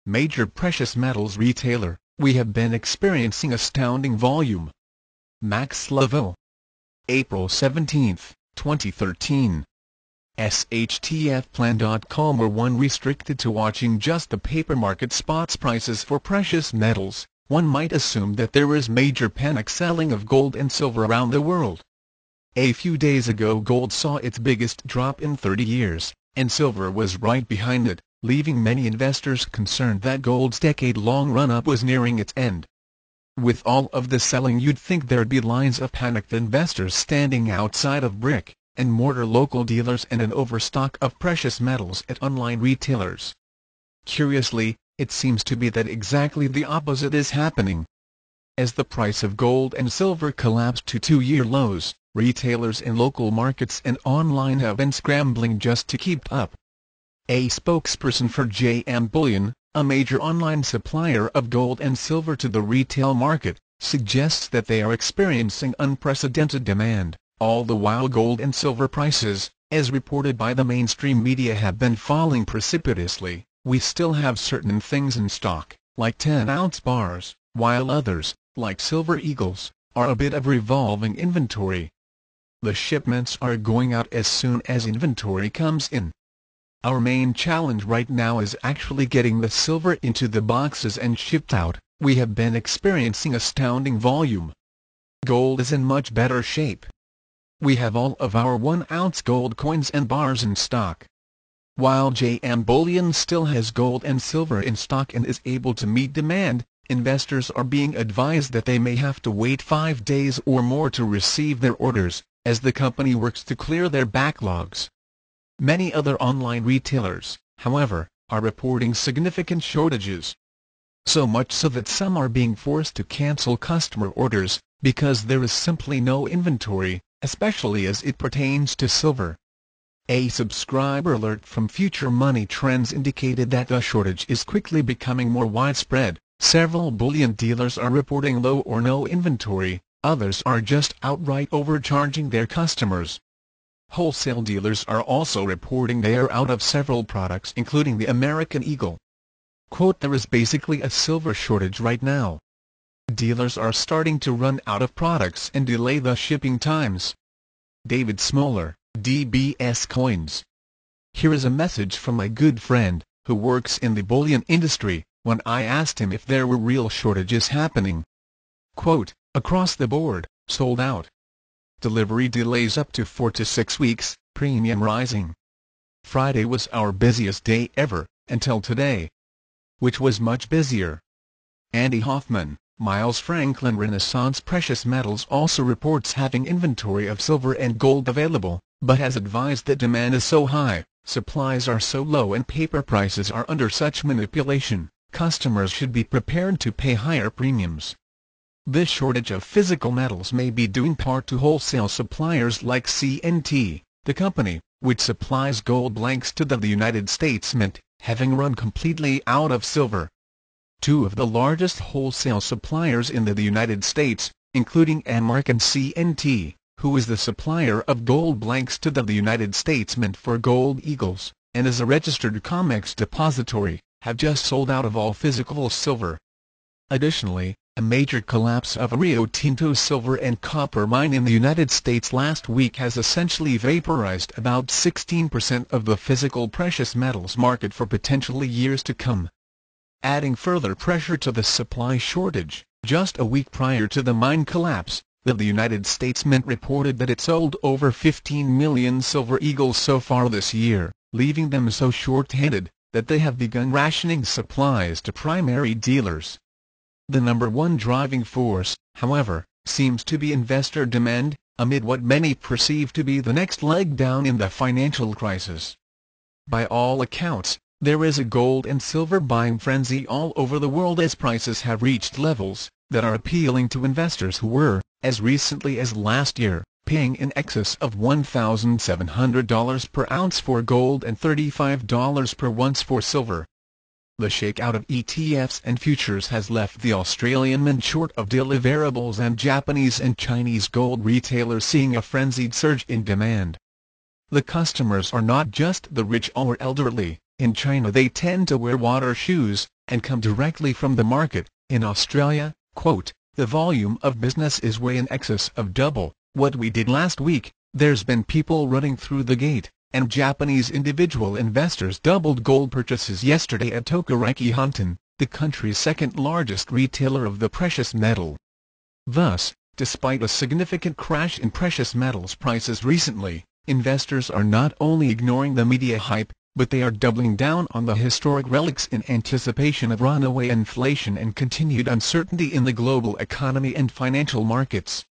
major precious metals retailer, we have been experiencing astounding volume. Max Laveau. April 17, 2013. SHTFplan.com. Were one restricted to watching just the paper market spots prices for precious metals, one might assume that there is major panic selling of gold and silver around the world. A few days ago gold saw its biggest drop in 30 years, and silver was right behind it, leaving many investors concerned that gold's decade-long run-up was nearing its end. With all of the selling, you'd think there'd be lines of panicked investors standing outside of brick and mortar local dealers and an overstock of precious metals at online retailers. Curiously, it seems to be that exactly the opposite is happening. As the price of gold and silver collapsed to two-year lows, retailers in local markets and online have been scrambling just to keep up. A spokesperson for JM Bullion, a major online supplier of gold and silver to the retail market, suggests that they are experiencing unprecedented demand. All the while gold and silver prices, as reported by the mainstream media, have been falling precipitously. We still have certain things in stock, like 10-ounce bars, while others, like Silver Eagles, are a bit of revolving inventory. The shipments are going out as soon as inventory comes in. Our main challenge right now is actually getting the silver into the boxes and shipped out. We have been experiencing astounding volume. Gold is in much better shape. We have all of our 1-ounce gold coins and bars in stock. While JM Bullion still has gold and silver in stock and is able to meet demand, investors are being advised that they may have to wait 5 days or more to receive their orders, as the company works to clear their backlogs. Many other online retailers, however, are reporting significant shortages. So much so that some are being forced to cancel customer orders, because there is simply no inventory, especially as it pertains to silver. A subscriber alert from Future Money Trends indicated that the shortage is quickly becoming more widespread. Several bullion dealers are reporting low or no inventory, others are just outright overcharging their customers. Wholesale dealers are also reporting they are out of several products, including the American Eagle. Quote, there is basically a silver shortage right now. Dealers are starting to run out of products and delay the shipping times. David Smoller, DBS Coins. Here is a message from my good friend, who works in the bullion industry, when I asked him if there were real shortages happening. Quote, across the board, sold out. Delivery delays up to 4 to 6 weeks, premium rising. Friday was our busiest day ever, until today, which was much busier. Andy Hoffman, Miles Franklin Renaissance Precious Metals also reports having inventory of silver and gold available, but has advised that demand is so high, supplies are so low and paper prices are under such manipulation, customers should be prepared to pay higher premiums. This shortage of physical metals may be due in part to wholesale suppliers like CNT, the company, which supplies gold blanks to the United States Mint, having run completely out of silver. Two of the largest wholesale suppliers in the United States, including AMARC and CNT, who is the supplier of gold blanks to the United States Mint for Gold Eagles, and is a registered COMEX depository, have just sold out of all physical silver. Additionally, a major collapse of a Rio Tinto silver and copper mine in the United States last week has essentially vaporized about 16% of the physical precious metals market for potentially years to come. Adding further pressure to the supply shortage, just a week prior to the mine collapse, the United States Mint reported that it sold over 15 million Silver Eagles so far this year, leaving them so short-handed that they have begun rationing supplies to primary dealers. The number one driving force, however, seems to be investor demand, amid what many perceive to be the next leg down in the financial crisis. By all accounts, there is a gold and silver buying frenzy all over the world as prices have reached levels that are appealing to investors who were, as recently as last year, paying in excess of $1,700 per ounce for gold and $35 per ounce for silver. The shakeout of ETFs and futures has left the Australian Mint short of deliverables and Japanese and Chinese gold retailers seeing a frenzied surge in demand. The customers are not just the rich or elderly. In China they tend to wear water shoes, and come directly from the market. In Australia, quote, the volume of business is way in excess of double what we did last week. There's been people running through the gate, and Japanese individual investors doubled gold purchases yesterday at Tokareiki Honton, the country's second-largest retailer of the precious metal. Thus, despite a significant crash in precious metals prices recently, investors are not only ignoring the media hype, but they are doubling down on the historic relics in anticipation of runaway inflation and continued uncertainty in the global economy and financial markets.